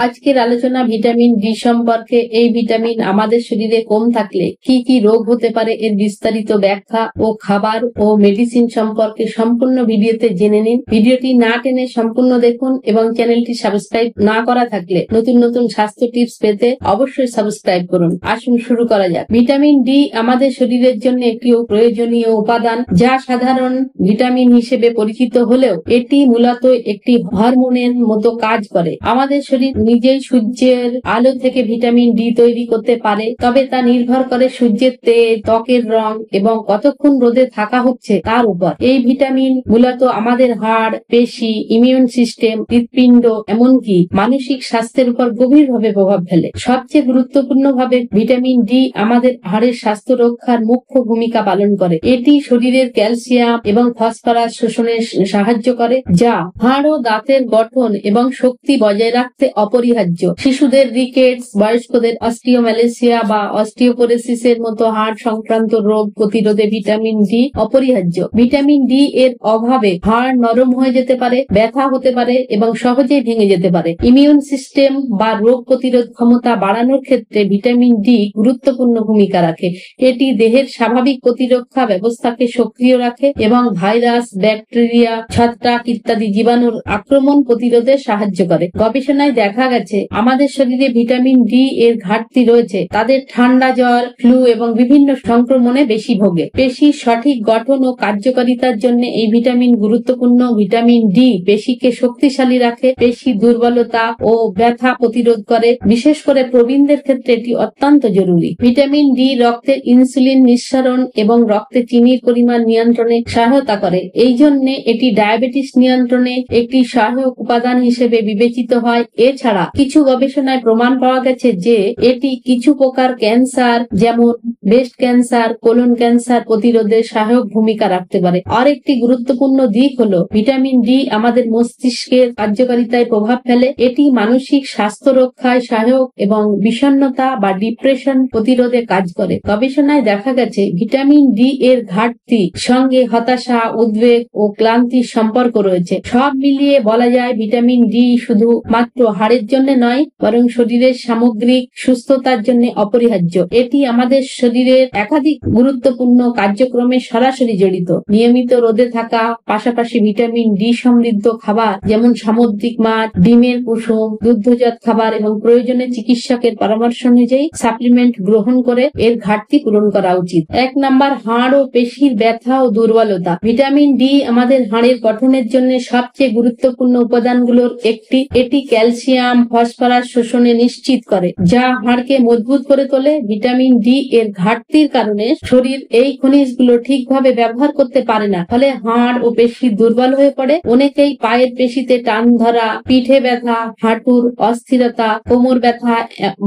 আজকের আলোচনা vitamin D সম্পর্কে। এই ভিটামিন আমাদের শরীরে কম থাকলে কি কি রোগ হতে পারে এর বিস্তারিত ব্যাখ্যা ও খাবার ও মেডিসিন সম্পর্কে সম্পূর্ণ ভিডিওতে জেনে নিন। ভিডিওটি না টেনে সম্পূর্ণ দেখুন এবং চ্যানেলটি সাবস্ক্রাইব না করা থাকলে নতুন নতুন স্বাস্থ্য টিপস পেতে অবশ্যই সাবস্ক্রাইব করুন। আসুন শুরু করা যাক। ভিটামিন ডি আমাদের শরীরের জন্য একটি প্রয়োজনীয় উপাদান, যা সাধারণ ভিটামিন হিসেবে পরিচিত হলেও এটি মূলত একটি হরমোনের মতো কাজ করে। আমাদের শরীর নিজেই সূর্যের আলো থেকে ভিটামিন ডি তৈরি করতে পারে, তবে তা নির্ভর করে সূর্যের তেজ, ত্বকের রং এবং কতক্ষণ রোদে থাকা হচ্ছে তার উপর। এই ভিটামিন মূলত আমাদের হাড়, পেশি, ইমিউন সিস্টেম, হৃৎপিণ্ড এমনকি মানসিক স্বাস্থ্যের উপর গভীরভাবে প্রভাব ফেলে। সবচেয়ে গুরুত্বপূর্ণভাবে ভিটামিন ডি আমাদের হাড়ের স্বাস্থ্য রক্ষার মুখ্য ভূমিকা পালন করে। এটি শরীরের ক্যালসিয়াম এবং ফসফরাস শোষণে সাহায্য করে, যা হাড় ও দাঁতের গঠন এবং শক্তি বজায় রাখতে অপরিহার্য। শিশুদের রিকেটস, বয়স্কদের অস্টিওম্যালেসিয়া বা অস্টিওপোরোসিসের মতো হাড় সংক্রান্ত রোগ প্রতিরোধে ভিটামিন ডি অপরিহার্য। ভিটামিন ডি এর অভাবে হাড় নরম হয়ে যেতে পারে, ব্যথা হতে পারে এবং সহজেই ভেঙে যেতে পারে। ইমিউন সিস্টেম বা রোগ প্রতিরোধ ক্ষমতা বাড়ানোর ক্ষেত্রে ভিটামিন ডি গুরুত্বপূর্ণ ভূমিকা রাখে। এটি দেহের স্বাভাবিক প্রতিরক্ষা ব্যবস্থাকে সক্রিয় রাখে এবং ভাইরাস, ব্যাকটেরিয়া, ছত্রাক ইত্যাদি জীবাণুর আক্রমণ প্রতিরোধে সাহায্য করে। গবেষণায় দেখা গেছে আমাদের শরীরে ভিটামিন ডি এর ঘাটতি রয়েছে তাদের ঠান্ডা, জ্বর, ফ্লু এবং বিভিন্ন সংক্রমণে বেশি ভোগে। পেশির সঠিক গঠন ও কার্যকারিতার জন্য এই ভিটামিন গুরুত্বপূর্ণ। ভিটামিন ডি পেশিকে শক্তিশালী রাখে, পেশি দুর্বলতা ও ব্যথা প্রতিরোধ করে। বিশেষ করে প্রবীণদের ক্ষেত্রে এটি অত্যন্ত জরুরি। ভিটামিন ডি রক্তে ইনসুলিন নিঃসরণ এবং রক্তে চিনির পরিমাণ নিয়ন্ত্রণে সহায়তা করে। এই জন্য এটি ডায়াবেটিস নিয়ন্ত্রণে একটি সহায়ক উপাদান হিসেবে বিবেচিত হয়। এছাড়া কিছু গবেষণায় প্রমাণ পাওয়া গেছে যে এটি কিছু প্রকার ক্যান্সার, যেমন ব্রেস্ট ক্যান্সার, কোলন ক্যান্সার প্রতিরোধে সহায়ক ভূমিকা রাখতে পারে। আর একটি গুরুত্বপূর্ণ দিক হলো ভিটামিন ডি আমাদের মস্তিষ্কের কার্যকারিতায় প্রভাব ফেলে। এটি মানসিক স্বাস্থ্য রক্ষায় সহায়ক এবং বিষণ্ণতা বা ডিপ্রেশন প্রতিরোধে কাজ করে। গবেষণায় দেখা গেছে ভিটামিন ডি এর ঘাটতি সঙ্গে হতাশা, উদ্বেগ ও ক্লান্তির সম্পর্ক রয়েছে। সব মিলিয়ে বলা যায় ভিটামিন ডি শুধু মাত্র হাড়ের জন্য নয়, বরং শরীরের সামগ্রিক সুস্থতার জন্য অপরিহার্য। এটি আমাদের শরীরের একাধিক গুরুত্বপূর্ণ কার্যক্রমে সরাসরি জড়িত। নিয়মিত রোদে থাকা, পাশাপাশি ভিটামিন ডি সমৃদ্ধ খাবার যেমন সামুদ্রিক মাছ, ডিমের কুসুম, দুগ্ধজাত খাবার এবং প্রয়োজনে চিকিৎসকের পরামর্শ অনুযায়ী সাপ্লিমেন্ট গ্রহণ করে এর ঘাটতি পূরণ করা উচিত। 1 নাম্বার, হাড় ও পেশির ব্যথা ও দুর্বলতা। ভিটামিন ডি আমাদের হাড়ের গঠনের জন্য সবচেয়ে গুরুত্বপূর্ণ উপাদানগুলোর একটি। এটি ক্যালসিয়াম, ফসফরাস শোষণে নিশ্চিত করে, যা হাড়কে মজবুত করে তোলে। ভিটামিন ডি এর ঘাটতির কারণে শরীর এই খনিজগুলো ঠিকভাবে ব্যবহার করতে পারে না, ফলে হাড় ও পেশি দুর্বল হয়ে পড়ে। অনেকেই পায়ের পেশিতে টান ধরা, পিঠে ব্যথা, হাঁটুর অস্থিরতা, কোমর ব্যথা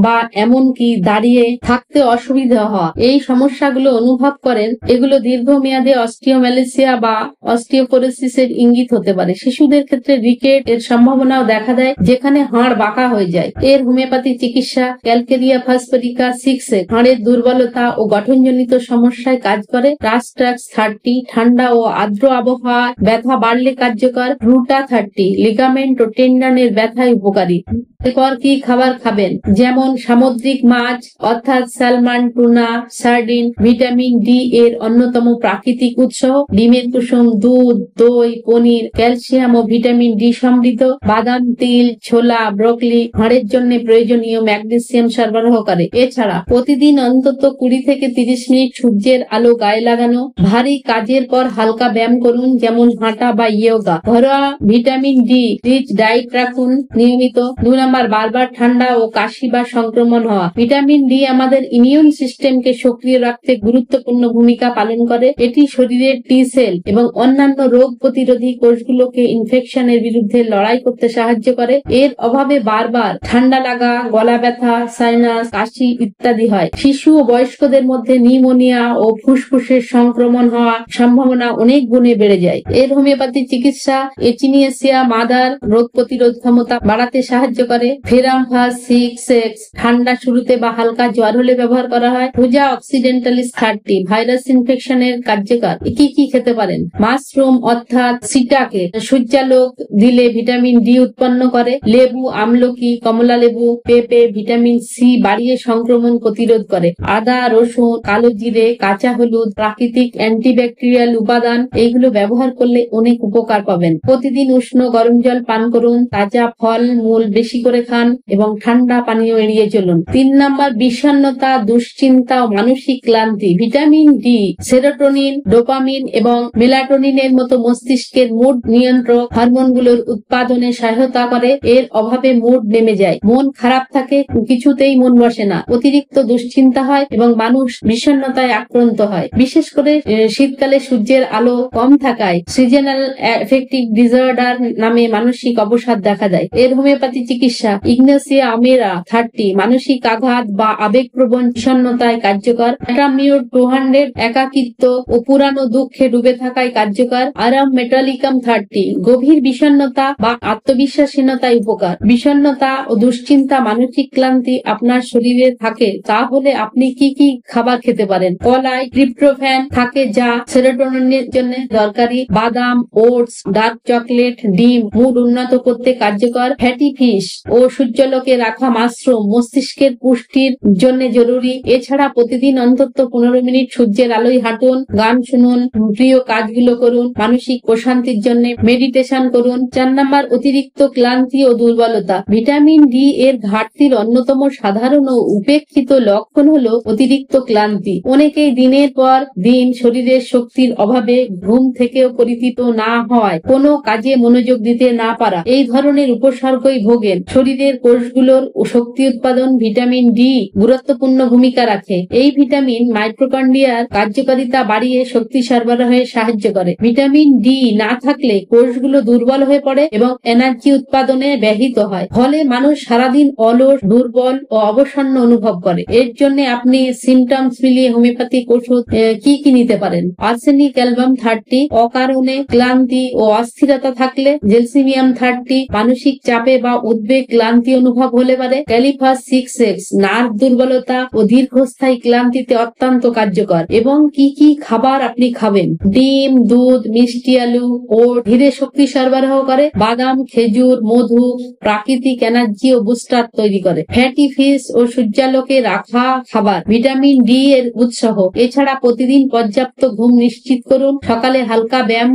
বা এমনকি দাঁড়িয়ে থাকতে অসুবিধা হওয়া, এই সমস্যাগুলো অনুভব করেন। এগুলো দীর্ঘমেয়াদে অস্টিওম্যালেসিয়া বা অস্টিওপোরোসিসের ইঙ্গিত হতে পারে। শিশুদের ক্ষেত্রে রিকেট এর সম্ভাবনাও দেখা দেয়, যেখানে হাড় বাঁকা হয়ে যায়। এর হোমিওপ্যাথি চিকিৎসা ক্যালকেরিয়া ফসফরিকা 6 হাড়ের দুর্বলতা ও গঠনজনিত সমস্যায় কাজ করে। রাস্ট্রাক্স 30 ঠান্ডা ও আর্দ্র আবহাওয়া ব্যথা বাড়লে কার্যকর। রুটা 30 লিগামেন্ট ও টেন্ডনের ব্যথায় উপকারী। এরপর কি খাবার খাবেন? যেমন সামুদ্রিক মাছ অর্থাৎ salmon, tuna, sardine vitamin D এর অন্যতম প্রাকৃতিক উৎস। ডিমের কুসুম, দুধ, দই, পনির ক্যালসিয়াম ও ভিটামিন ডি সমৃদ্ধ। বাদাম, তিল, ছোলা, ব্রোকলি হাড়ের জন্য প্রয়োজনীয় ম্যাগনেসিয়াম সরবরাহ করে। এছাড়া প্রতিদিন অন্তত 20 থেকে 30 মিনিট সূর্যের আলো গায়ে লাগানো। ভারী কাজের পর হালকা ব্যায়াম করুন, যেমন হাঁটা বা ইয়োগা। ঘরোয়া ভিটামিন ডি রিচ ডায়েট রাখুন নিয়মিত। 2 নাম্বার, বারবার ঠান্ডা ও কাশি বা সংক্রমণ হওয়া। ভিটামিন ডি আমাদের ইমিউন সিস্টেমকে সক্রিয় রাখতে গুরুত্বপূর্ণ ভূমিকা পালন করে। এটি শরীরের টি সেল এবং অন্যান্য রোগ প্রতিরোধী কোষগুলোকে ইনফেকশনের বিরুদ্ধে লড়াই করতে সাহায্য করে। এর অভাবে বারবার ঠান্ডা লাগা, গলা ব্যথা, সাইনাস, কাশি ইত্যাদি হয়। শিশু ও বয়স্কদের মধ্যে নিউমোনিয়া ও ফুসফুসের সংক্রমণ হওয়ার সম্ভাবনা অনেক গুণে বেড়ে যায়। এর হোমিওপ্যাথি চিকিৎসা এচিনিয়াসিয়া মাদার রোগ প্রতিরোধ ক্ষমতা বাড়াতে সাহায্য করে। ফেরামফাস 6 ঠান্ডা শুরুতে বা হালকা জ্বর হলে ব্যবহার করা হয়। রুজা অক্সিডেন্টালিস 30 ভাইরাস ইনফেকশনের কার্যকর। কি কি খেতে পারেন? মাশরুম অর্থাৎ সিটাকে সূর্যালোক দিলে ভিটামিন ডি উৎপন্ন করে। লেবু, আমলকি, কমলা লেবু, পেঁপে ভিটামিন সি বাড়িয়ে সংক্রমণ প্রতিরোধ করে। আদা, রসুন, কালো জিরে, কাঁচা হলুদ প্রাকৃতিক অ্যান্টিব্যাকটেরিয়াল উপাদান, এইগুলো ব্যবহার করলে অনেক উপকার পাবেন। প্রতিদিন উষ্ণ গরম জল পান করুন, তাজা ফল মূল বেশি করে খান এবং ঠান্ডা পানীয় এড়িয়ে চলুন। 3 নাম্বার, বিষণ্ণতা, দুশ্চিন্তা ও মানসিক ক্লান্তি। ভিটামিন ডি সেরোটোনিন, ডোপামিন এবং মেলাটোনিনের মতো মস্তিষ্কের মুড নিয়ন্ত্রক হরমোনগুলোর উৎপাদনে সহায়তা করে। এর অভাবে মুড নেমে যায়, মন খারাপ থাকে, কিছুতেই মন বসে না, অতিরিক্ত দুশ্চিন্তা হয় এবং মানুষ বিষণ্ণতায় আক্রান্ত হয়। বিশেষ করে শীতকালে সূর্যের আলো কম থাকায় সিজনাল অ্যাফেক্টিভ ডিসঅর্ডার নামে মানসিক অবসাদ দেখা দেয়। এর হোমিওপ্যাথি চিকিৎসা ইগনেসিয়া আমেরা 30 মানসিক আঘাত বা আবেগপ্রবণ বিষণ্ণতায় কার্যকর। অ্যাটামিউড 200 একাকিত্ব ও পুরানো দুঃখে ডুবে থাকায় কার্যকর। আরাম মেটালিকাম 30 গভীর বিষণ্ণতা বা আত্মবিশ্বাসহীনতায় উপকার। বিষণ্ণতা ও দুশ্চিন্তা, মানসিক ক্লান্তি আপনার শরীরে থাকে, তাহলে আপনি কি কি খাবার খেতে পারেন? কলায় ট্রিপ্টোফ্যান থাকে যা সেরোটোনিনের জন্য দরকারি। বাদাম, ওটস, ডার্ক চকলেট, ডিম মুড উন্নত করতে কার্যকর। ফ্যাটি ফিশ ও সূর্যালোকে রাখা মাশরুম মস্তিষ্কের পুষ্টির জন্য জরুরি। এছাড়া প্রতিদিন অন্তত 15 মিনিট সূর্যের আলোয় হাঁটুন, গান শুনুন, প্রিয় কাজগুলো করুন, মানসিক প্রশান্তির জন্য মেডিটেশন করুন। 4 নাম্বার, অতিরিক্ত ক্লান্তি ও দুর্বলতা। ভিটামিন ডি এর ঘাটতির অন্যতম সাধারণ ও উপেক্ষিত লক্ষণ হলো অতিরিক্ত ক্লান্তি। অনেকেই দিনের পর দিন শরীরের শক্তির অভাবে ঘুম থেকেও পরিচিত না হয়, কোনো কাজে মনোযোগ দিতে না পারা, এই ধরনের উপসর্গই ভোগেন। শরীরের কোষগুলোর শক্তি উৎপাদন ভিটামিন ডি গুরুত্বপূর্ণ ভূমিকা রাখে। এই ভিটামিন মাইটোকন্ড্রিয়ার কার্যকারিতা বাড়িয়ে শক্তি সরবরাহে সাহায্য করে। ভিটামিন ডি না থাকলে কোষগুলো দুর্বল হয়ে পড়ে এবং এনার্জি উৎপাদনে ব্যাহত হয়, ফলে মানুষ সারাদিন অলস, দুর্বল ও অবসন্ন অনুভব করে। এর জন্য আপনি সিমটমস মিলিয়ে হোমিওপ্যাথিক ওষুধ কি কি নিতে পারেন? আর্সেনিক অ্যালবাম 30 অকারণে ক্লান্তি ও অস্থিরতা থাকলে, জেলসিমিয়াম 30 মানসিক চাপে বা উদ্বেগ ক্লান্তি অনুভব হলে পারে, ক্যালিফাস 6X নার্ভ দুর্বলতা ও দীর্ঘস্থায়ী ক্লান্তিতে অত্যন্ত কার্যকর। এবং কি কি খাবার আপনি খাবেন? ডিম, দুধ, মিষ্টি আলু ও ধীরে শক্তি সরবরাহ করে। বাদাম, খেজুর, মধু প্রাকৃতিক এনার্জি ও বুস্টার তৈরি করে। ফ্যাটি ফিশ ও সূর্যালোকে রাখা খাবার ভিটামিন ডি এর উৎসাহ। এছাড়া প্রতিদিন পর্যাপ্ত ঘুম নিশ্চিত করুন। সকালে হালকা ব্যায়াম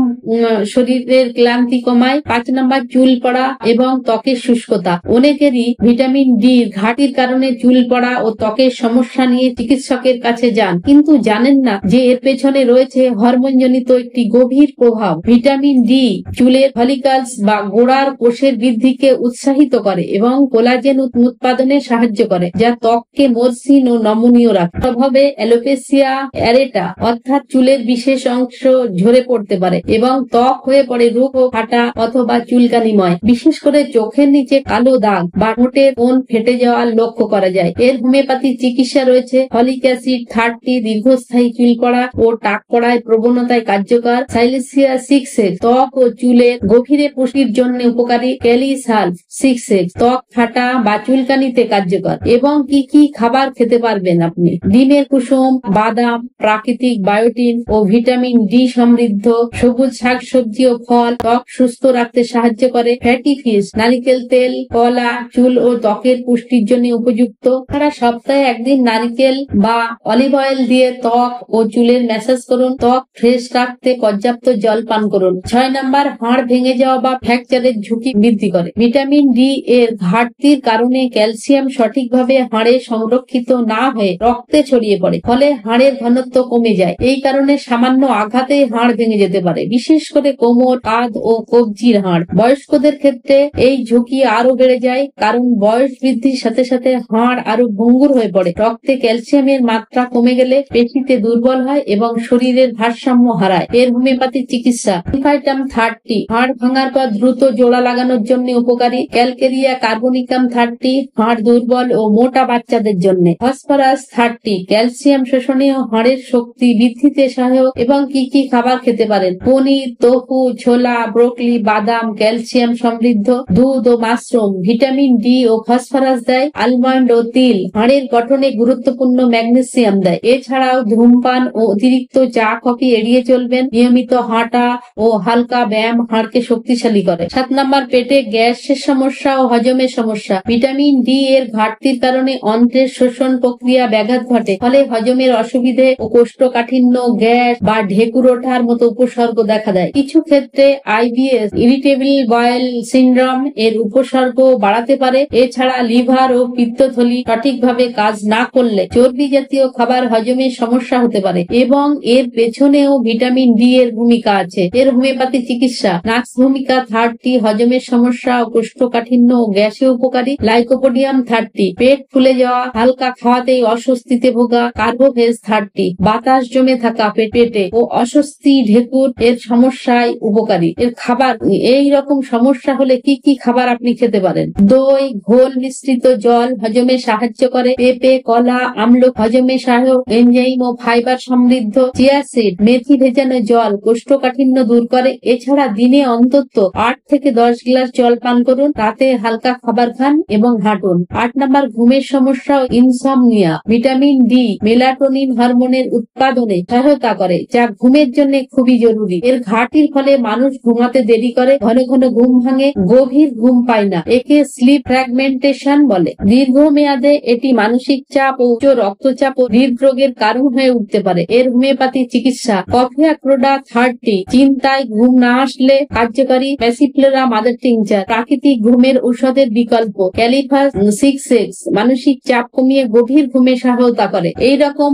শরীরের ক্লান্তি কমায়। 5 নাম্বার, চুল পড়া এবং ত্বকের শুষ্কতা। অনেকেরই ভিটামিন ডি ঘাটতির কারণে চুল পড়া ও ত্বকের সমস্যা নিয়ে চিকিৎসকের কাছে যান, কিন্তু জানেন না যে এর পেছনে রয়েছে হরমোনজনিত একটি গভীর প্রভাব। ভিটামিন ডি চুলের ফলিকলস বা গোড়ার কোষের বৃদ্ধিকে উৎসাহিত করে এবং কোলাজেন উৎপাদনে সাহায্য করে, যা ত্বককে মসৃণ ও নমনীয় রাখে। প্রভাবে অ্যালোপেসিয়া অ্যারেটা অর্থাৎ চুলের বিশেষ অংশ ঝরে পড়তে পারে এবং ত্বক হয়ে পড়ে রুক্ষ, ফাটা অথবা চুলকানিময়। বিশেষ করে চোখের নিচে কালো দাগ বা ঠোঁটের কোণ ফেটে যাওয়ার লক্ষ্য করা যায়। এর হোমিওপ্যাথি চিকিৎসা রয়েছে। ফলিক অ্যাসিড 30 দীর্ঘস্থায়ী চুল পড়া ও টাক পড়ায় প্রবণতায় কার্যকর। সাইলেসিয়া 6X ত্বক ও চুলের গভীরে পুষ্টির জন্য উপকারী। ক্যালিসালফ 6X ত্বক ফাটা বা চুলকানিতে কার্যকর। এবং কি কি খাবার খেতে পারবেন আপনি? ডিমের কুসুম, বাদাম প্রাকৃতিক বায়োটিন ও ভিটামিন ডি সমৃদ্ধ। সবুজ শাকসবজি ও ফল ত্বক সুস্থ রাখতে সাহায্য করে। ফ্যাটি ফিশ নারিকেল তেল, কলা চুল ও ত্বকের পুষ্টির জন্য উপযুক্ত। তারা সপ্তাহে একদিন নারিকেল বা অলিভ অয়েল দিয়ে ত্বক ও চুলের ম্যাসাজ করুন। ত্বক ফ্রেশ রাখতে পর্যাপ্ত জল পান করুন। 6 নাম্বার, হাড় ভেঙে যাওয়া বা ফ্র্যাকচারের ঝুঁকি বৃদ্ধি করে। ভিটামিন ডি এর ঘাটতির কারণে ক্যালসিয়াম সঠিকভাবে হাড়ে সংরক্ষিত না হয়ে রক্তে ছড়িয়ে পড়ে, ফলে হাড়ের ঘনত্ব কমে যায়। এই কারণে সামান্য আঘাতেই হাড় ভেঙে যেতে পারে, বিশেষ করে কোমর, কাঁধ ও কবজির হাড়। বয়স্কদের ক্ষেত্রে এই ঝুঁকি আরো বেড়ে যায়, কারণ বয়স বৃদ্ধির সাথে সাথে হাড় আরো ভঙ্গুর হয়ে পড়ে। রক্তে ক্যালসিয়ামের মাত্রা কমে গেলে পেশিতে দুর্বল হয় এবং শরীরের ভারসাম্য হারায়। এর হোমিওপ্যাথি চিকিৎসা ইনফাইটাম 30 হাড় ভাঙার পর দ্রুত জোড়া লাগানোর জন্য উপকারী। ক্যালকেরিয়া কার্বনিকাম 30 হাড় দুর্বল ও মোটা বাচ্চাদের জন্য। ফসফরাস 30 ক্যালসিয়াম শোষণে ও হাড়ের শক্তি বৃদ্ধিতে সহায়ক। এবং কি কি খাবার খেতে পারেন? পনির, তোফু, ছোলা, ব্রোকলি, বাদাম ক্যালসিয়াম সমৃদ্ধ। দুধ ও মাশরুম ভিটামিন ডি ও ফসফরাস দেয়। আলমন্ড ও তিল হাড়ের গঠনে গুরুত্বপূর্ণ ম্যাগনেসিয়াম দেয়। এছাড়াও ধূমপান ও অতিরিক্ত চা কফি এড়িয়ে চলবেন। নিয়মিত হাঁটা ও হালকা ব্যায়াম হাড়কে শক্তিশালী করে। 7 নাম্বার, পেটে গ্যাসের সমস্যা সমস্যা ও হজমের সমস্যা। ভিটামিন ডি এর ঘাটতির কারণে অন্ত্রের শোষণ প্রক্রিয়া ব্যাঘাত ঘটে, ফলে হজমের অসুবিধে ও কোষ্ঠকাঠিন্য, গ্যাস বা ঢেকুর ওঠার মতো উপসর্গ দেখা দেয়। কিছু ক্ষেত্রে আইবিএস, ইরিটেবল বয়েল সিনড্রোম এর উপসর্গ বাড়াতে পারে। এছাড়া লিভার ও পিত্তথলি সঠিকভাবে কাজ না করলে চর্বি জাতীয় খাবার হজমের সমস্যা হতে পারে এবং এর পেছনেও ভিটামিন ডি এর ভূমিকা আছে। এর হোমিওপ্যাথি চিকিৎসা: নাক্স ভূমিকা 30 হজমের সমস্যা ও কোষ্ঠকাঠিন্য ও গ্যাসে উপকারী। লাইকোপোডিয়াম 30 পেট ফুলে যাওয়া, হালকা খাওয়াতেই অস্বস্তিতে ভোগা। কার্বোভেজ 30 বাতাস জমে থাকা পেটে ও অস্বস্তি, ঢেকুর এর সমস্যায় উপকারী। এর খাবার: এই রকম সমস্যা হলে কি কি খাবার আপনি খেতে পারেন? দই, ঘোল মিশ্রিত জল হজমে সাহায্য করে। পেঁপে, কলা, আমলকি হজমে সহায়ক, এনজাইম ও ফাইবার সমৃদ্ধ। চিয়া সিড, মেথি ভেজানো জল কোষ্ঠকাঠিন্য দূর করে। এছাড়া দিনে অন্তত 8 থেকে 10 গ্লাস জল পান করুন, রাতে হালকা খাবার খান এবং হাঁটুন। 8 নম্বর, ঘুমের সমস্যা ও ইনসমনিয়া। ভিটামিন ডি মেলাটোনিন হরমোনের উৎপাদনে সহায়তা করে, যা ঘুমের জন্য খুবই জরুরি। এর ঘাটতির ফলে মানুষ ঘুমাতে দেরি করে, ঘন ঘন ঘুম ভাঙে, গভীর ঘুম পায় না। একে স্লিপ ফ্র্যাগমেন্টেশন বলে। দীর্ঘমেয়াদে এটি মানসিক চাপ ও উচ্চ রক্তচাপ ও হৃদরোগের কারণ হয়ে উঠতে পারে। এর হোমিওপ্যাথি চিকিৎসা: কফিয়াক্রোডা 30 চিন্তায় ঘুম না আসলে কার্যকারী। প্যাসিফ্লোরা মাদার টিংচার প্রাকৃতিক ঘুমের ঔষধের বিকল্প। ক্যালিফাস 6X মানসিক চাপ কমিয়ে গভীর ঘুমে সহায়তা করে। এই রকম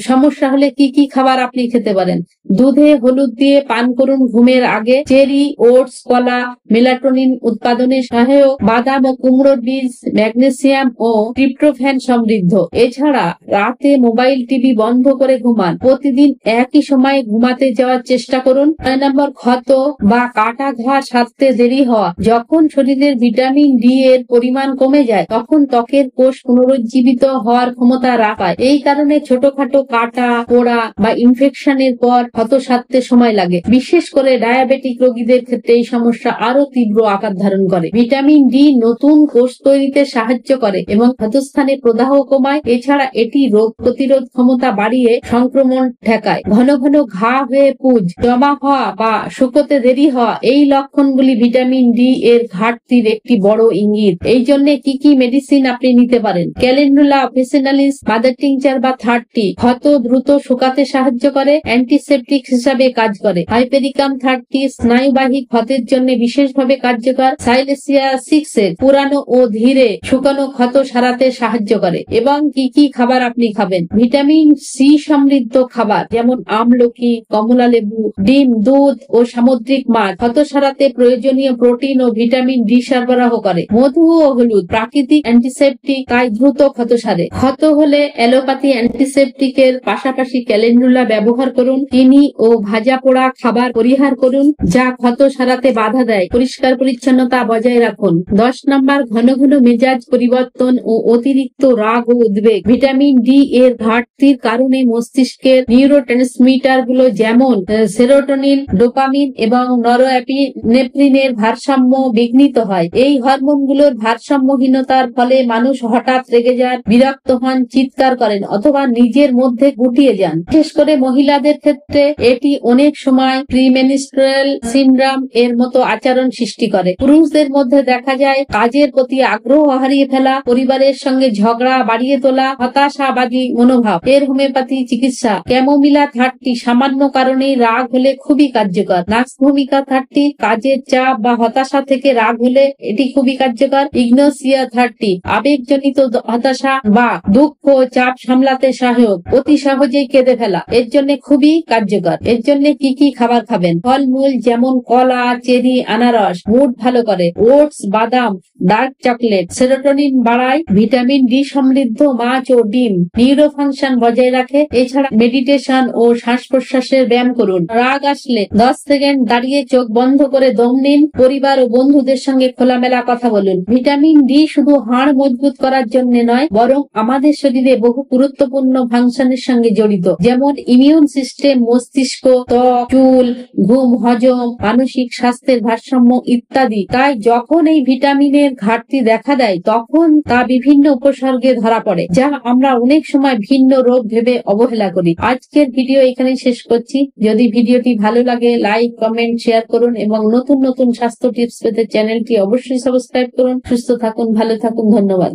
সমস্যা হলে কি কি খাবার আপনি খেতে পারেন? দুধে হলুদ দিয়ে পান করুন ঘুমের আগে। চেরি, ওটস, কলা মেলাটোনিন উৎপাদনে সহায়ক। বাদাম ও কুমড়োর বীজ ম্যাগনেসিয়াম ও ট্রিপ্টোফ্যান সমৃদ্ধ। এছাড়া রাতে মোবাইল, টিভি বন্ধ করে ঘুমান। প্রতিদিন একই সময়ে ঘুমাতে যাওয়ার চেষ্টা করুন। 9 নম্বর, ক্ষত বা কাটা ঘা সারতে দেরি হওয়া। যখন শরীরের ভিটামিন ডি এর পরিমাণ কমে যায়, তখন ত্বকের কোষ পুনরুজ্জীবিত হওয়ার ক্ষমতা হ্রাস পায়। এই কারণে ছোটখাটো কাটা, পোড়া বা ইনফেকশনের পর ক্ষত সারতে সময় লাগে। বিশেষ করে ডায়াবেটিক রোগীদের ক্ষেত্রে এই সমস্যা আরো তীব্র আকার ধারণ করে। ভিটামিন ডি নতুন কোষ তৈরিতে সাহায্য করে এবং ক্ষতস্থানে প্রদাহ কমায়। এছাড়া এটি রোগ প্রতিরোধ ক্ষমতা বাড়িয়ে সংক্রমণ ঠেকায়। ঘন ঘন ঘা হয়ে পুঁজ জমা হওয়া বা শুকোতে দেরি হওয়া, এই লক্ষণগুলি ভিটামিন ডি এর ঘাটতির একটি বড় ইঙ্গিত। এই জন্য কি কি মেডিসিন আপনি নিতে পারেন? ক্যালেন্ডুলা অফিসিনালিস মাদার টিংচার বা 30 ক্ষত দ্রুত শুকাতে সাহায্য করে, অ্যান্টিসেপটিক হিসাবে কাজ করে। হাইপেরিকাম 30 স্নায়ুবাহী ক্ষতের জন্য বিশেষভাবে কার্যকর। সাইলেসিয়া 6X পুরানো ও ধীরে শুকানো ক্ষত সারাতে সাহায্য করে। এবং কি কি খাবার আপনি খাবেন? ভিটামিন সি সমৃদ্ধ খাবার যেমন আমলকি, কমলা লেবু, ডিম, দুধ ও সামুদ্রিক মাছ ক্ষত সারাতে প্রয়োজনীয় প্রোটিন ও ভিটামিন ডি সরবরাহ করে। মধু ও হলুদ প্রাকৃতিক অ্যান্টিসেপটিক, তাই দ্রুত ক্ষত সারে। ক্ষত হলে অ্যালোপ্যাথি অ্যান্টিসেপটিকের পাশাপাশি ক্যালেন্ডুলা ব্যবহার করুন। চিনি ও ভাজা পোড়া খাবার পরিহার করুন, যা ক্ষত সারাতে বাধা দেয়। পরিষ্কার পরিচ্ছন্নতা বজায় রাখুন। 10 নম্বর, ঘন ঘন মেজাজ পরিবর্তন ও অতিরিক্ত রাগ ও উদ্বেগ। ভিটামিন ডি এর ঘাটতির কারণে মস্তিষ্কের নিউরোট্রান্সমিটার গুলো যেমন সেরোটোনিন, ডোপামিন এবং নরএপিনেফ্রিনের ভারসাম্য বিঘ্নিত হয়। এই হরমোনগুলোর ভারসাম্যহীনতার ফলে মানুষ হঠাৎ রেগে যান, বিরক্ত হন, চিৎকার করেন অথবা নিজের মধ্যে গুটিয়ে যান। বিশেষ করে মহিলাদের ক্ষেত্রে এটি অনেক সময় প্রিমেনস্ট্রুয়াল সিনড্রোম এর মতো আচরণ সৃষ্টি করে। পুরুষদের মধ্যে দেখা যায় কাজের প্রতি আগ্রহ হারিয়ে ফেলা, পরিবারের সঙ্গে ঝগড়া বাড়িয়ে তোলা, হতাশাবাদী মনোভাব। এর হোমিওপ্যাথি চিকিৎসা: ক্যামোমিলা 30 সামান্য কারণেই রাগ হলে খুবই কার্যকর। নাক্স ভূমিকা 30 কাজের চাপ বা হতাশা থেকে রাগ হলে এটি খুবই কার্যকর। ইগনোসিয়া 30 আবেগজনিত হতাশা বা দুঃখ, চাপ সামলাতে সহায়ক। অতি সহজেই কেঁদে ফেলা, এর জন্য খুবই কার্যকর। এর জন্য কি কি খাবার খাবেন? ফলমূল যেমন কলা, চেরি, আনারস মুড ভালো করে। ওটস, বাদাম, ডার্ক চকলেট সেরোটোনিন বাড়ায়। ভিটামিন ডি সমৃদ্ধ মাছ ও ডিম নিউরো ফাংশন বজায় রাখে। এছাড়া মেডিটেশন ও শ্বাস প্রশ্বাসের ব্যায়াম করুন। রাগ আসলে 10 সেকেন্ড দাঁড়িয়ে চোখ বন্ধ করে দম নিন। পরিবার ও বন্ধুদের সঙ্গে খোলামেলা কথা বলুন। ভিটামিন ডি শুধু হাড় মজবুত করার জন্য নয়, বরং আমাদের শরীরে বহু গুরুত্বপূর্ণ ফাংশনের সঙ্গে জড়িত, যেমন ইমিউন সিস্টেম, মস্তিষ্ক, ত্বক, চুল, ঘুম, হজম, মানসিক স্বাস্থ্যের ভারসাম্য ইত্যাদি। তাই যখন এই ভিটামিনের ঘাটতি দেখা দেয়, তখন তা বিভিন্ন উপসর্গে ধরা পড়ে, যা আমরা অনেক সময় ভিন্ন রোগ ভেবে অবহেলা করি। আজকের ভিডিও এখানে শেষ করছি। যদি ভিডিওটি ভালো লাগে লাইক, কমেন্ট, শেয়ার করুন এবং নতুন নতুন স্বাস্থ্য টিপস পেতে চ্যানেলটি অবশ্যই সাবস্ক্রাইব করুন। সুস্থ থাকুন, ভালো থাকুন, ধন্যবাদ।